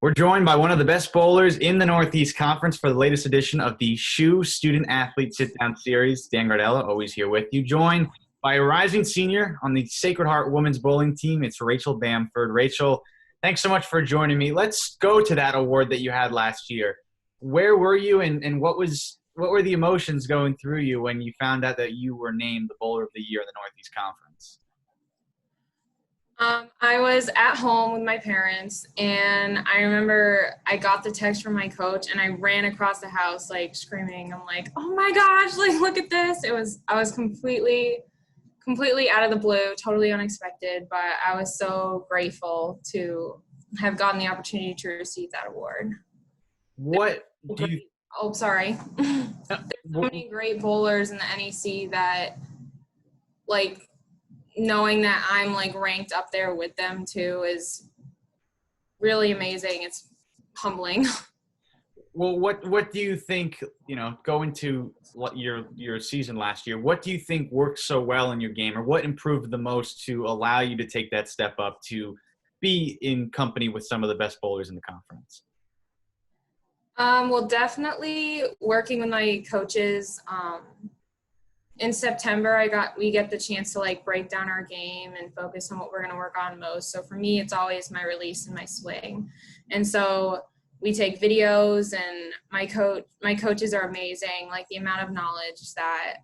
We're joined by one of the best bowlers in the Northeast Conference for the latest edition of the SHU Student Athlete Sit-Down Series. Dan Gardella, always here with you. Joined by a rising senior on the Sacred Heart women's bowling team. It's Rachel Bamford. Rachel, thanks so much for joining me. Let's go to that award that you had last year. Where were you and what were the emotions going through you when you found out that you were named the Bowler of the Year in the Northeast Conference? I was at home with my parents, and I remember I got the text from my coach, and I ran across the house like screaming. I'm like, "Oh my gosh! Like, look at this!" I was completely out of the blue, totally unexpected, but I was so grateful to have gotten the opportunity to receive that award. What do you? Oh, sorry. There's so many great bowlers in the NEC that, like, knowing that I'm like ranked up there with them too is really amazing. It's humbling. Well, what do you think, going to your season last year, what do you think worked so well in your game, or what improved the most to allow you to take that step up to be in company with some of the best bowlers in the conference? Well, definitely working with my coaches. In September, we get the chance to like break down our game and focus on what we're going to work on most. So for me, it's always my release and my swing. And so we take videos, and my coaches are amazing. Like, the amount of knowledge that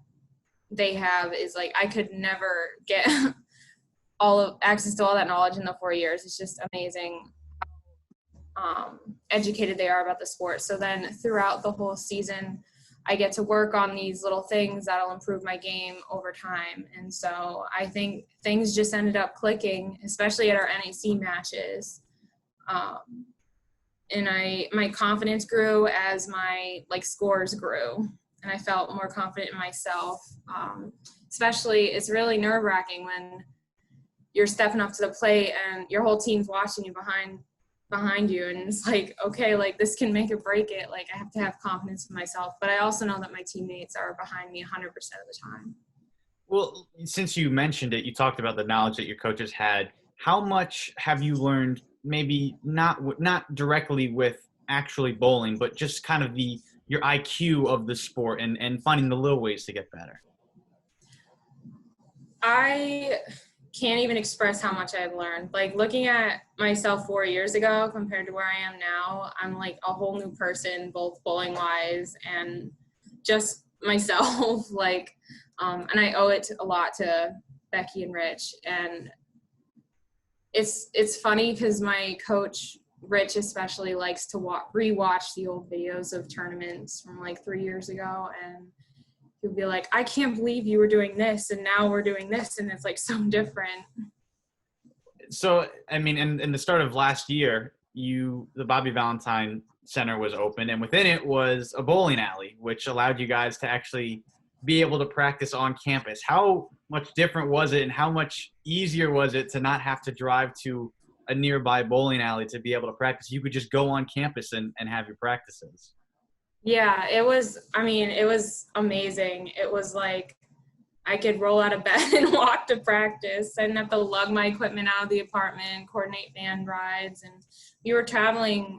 they have is like, I could never get access to all that knowledge in the 4 years. It's just amazing educated they are about the sport. So then throughout the whole season, I get to work on these little things that'll improve my game over time. And so I think things just ended up clicking, especially at our NEC matches. And my confidence grew as my scores grew, and I felt more confident in myself. Especially, it's really nerve-wracking when you're stepping up to the plate and your whole team's watching you behind you, and it's like, okay, like, this can make or break it. Like, I have to have confidence in myself, but I also know that my teammates are behind me 100% of the time. Well, since you mentioned it, you talked about the knowledge that your coaches had. How much have you learned, maybe not directly with actually bowling, but just kind of your IQ of the sport and finding the little ways to get better? I can't even express how much I've learned. Like, looking at myself 4 years ago compared to where I am now, I'm like a whole new person, both bowling wise and just myself. And I owe it a lot to Becky and Rich. And it's funny because my coach, Rich especially, likes to rewatch the old videos of tournaments from like 3 years ago, and he'll be like, "I can't believe you were doing this, and now we're doing this," and it's like so different. So, I mean, in the start of last year, the Bobby Valentine Center was open, and within it was a bowling alley, which allowed you guys to actually be able to practice on campus. How much different was it, and how much easier was it to not have to drive to a nearby bowling alley to be able to practice? You could just go on campus and have your practices. Yeah, it was amazing. It was like I could roll out of bed and walk to practice. I didn't have to lug my equipment out of the apartment, coordinate band rides. And we were traveling.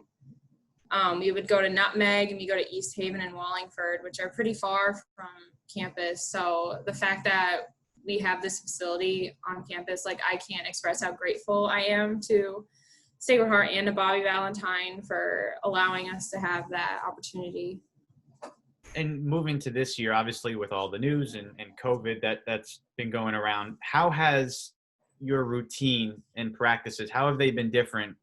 We would go to Nutmeg, and we go to East Haven and Wallingford, which are pretty far from campus. So the fact that we have this facility on campus, like, I can't express how grateful I am to Sacred Heart and to Bobby Valentine for allowing us to have that opportunity. And moving to this year, obviously with all the news and COVID that's been going around, how has your routine and practices, how have they been different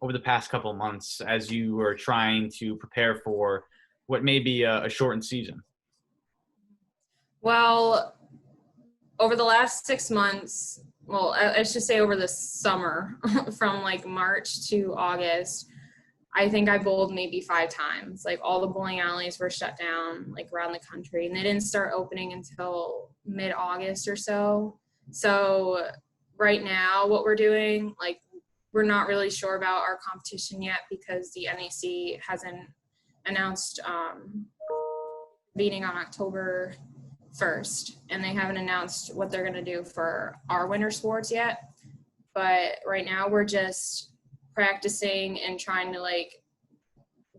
over the past couple of months as you were trying to prepare for what may be a shortened season? Well, over the last 6 months, well, I should say over the summer, from like March to August, I think I bowled maybe 5 times. Like, all the bowling alleys were shut down, like, around the country, and they didn't start opening until mid-August or so. So right now, what we're doing, like, we're not really sure about our competition yet because the NEC hasn't announced meeting on October 1st, and they haven't announced what they're going to do for our winter sports yet. But right now we're just practicing and trying to like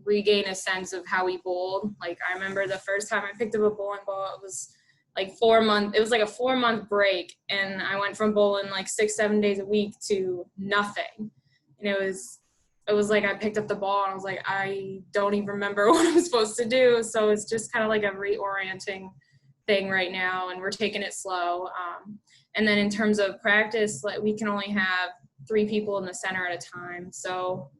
regain a sense of how we bowled. Like I remember the first time I picked up a bowling ball, it was like 4 months. It was like a 4-month break, and I went from bowling like 6-7 days a week to nothing. And it was like I picked up the ball and I was like, I don't even remember what I'm supposed to do. So it's just kind of like a reorienting thing right now, and we're taking it slow. And then in terms of practice, like we can only have 3 people in the center at a time. So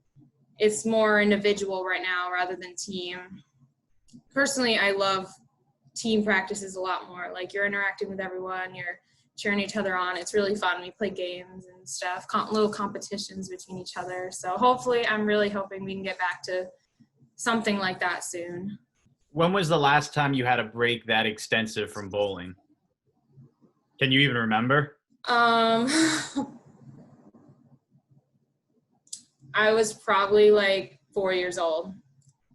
it's more individual right now rather than team. Personally, I love team practices a lot more. Like you're interacting with everyone, you're cheering each other on. It's really fun. We play games and stuff, little competitions between each other. So hopefully, I'm really hoping we can get back to something like that soon. When was the last time you had a break that extensive from bowling? Can you even remember? I was probably like 4 years old.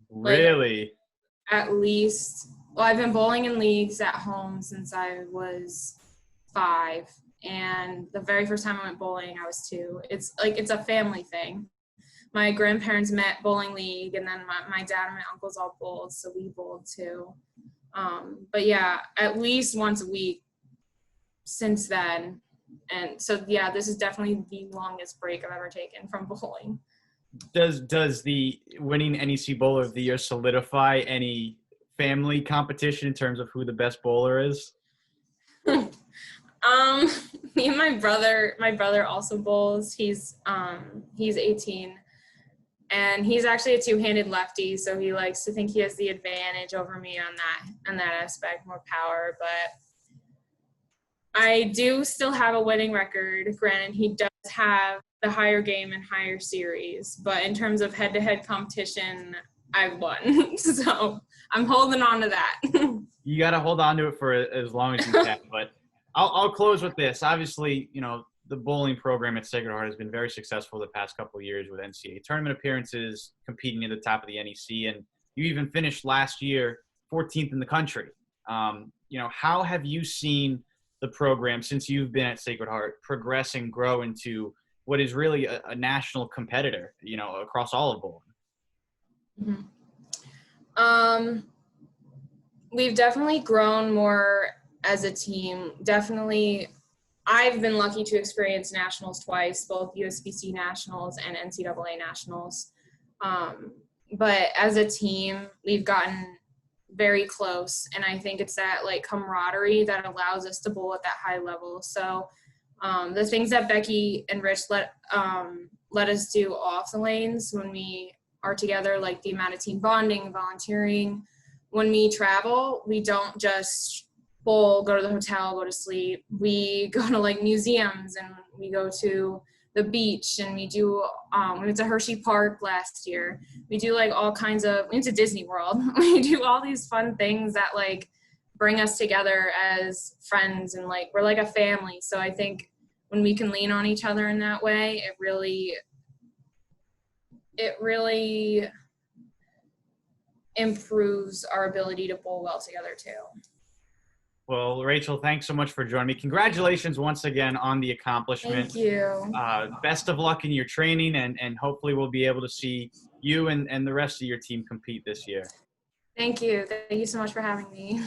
Really? Like, at least. Well, I've been bowling in leagues at home since I was 5, and the very first time I went bowling, I was 2. It's a family thing. My grandparents met bowling league, and then my dad and my uncles all bowled, so we bowled too. But yeah, at least once a week since then. And so yeah, this is definitely the longest break I've ever taken from bowling. Does the winning NEC Bowler of the Year solidify any family competition in terms of who the best bowler is? Me and my brother also bowls. He's 18, and he's actually a two-handed lefty, so he likes to think he has the advantage over me on that aspect, more power. But I do still have a winning record. Granted, he does have the higher game and higher series, but in terms of head-to-head competition, I've won. So I'm holding on to that. You got to hold on to it for as long as you can. But I'll close with this. Obviously, you know, the bowling program at Sacred Heart has been very successful the past couple of years with NCAA tournament appearances, competing at the top of the NEC, and you even finished last year 14th in the country. You know, how have you seen the program since you've been at Sacred Heart progress and grow into what is really a national competitor, you know, across all of bowling? Mm-hmm. We've definitely grown more as a team. Definitely, I've been lucky to experience nationals twice, both USBC nationals and NCAA nationals. But as a team, we've gotten very close, and I think it's that like camaraderie that allows us to bowl at that high level. So the things that Becky and Rich let us do off the lanes when we are together, like the amount of team bonding, volunteering. When we travel, we don't just bowl, go to the hotel, go to sleep. We go to like museums, and we go to the beach, and we went to Hershey Park last year. We do like all kinds of, we went to Disney World. We do all these fun things that like bring us together as friends, and like we're like a family. So I think when we can lean on each other in that way, it really improves our ability to bowl well together too. Well, Rachel, thanks so much for joining me. Congratulations once again on the accomplishment. Thank you. Best of luck in your training, and hopefully we'll be able to see you and the rest of your team compete this year. Thank you. Thank you so much for having me.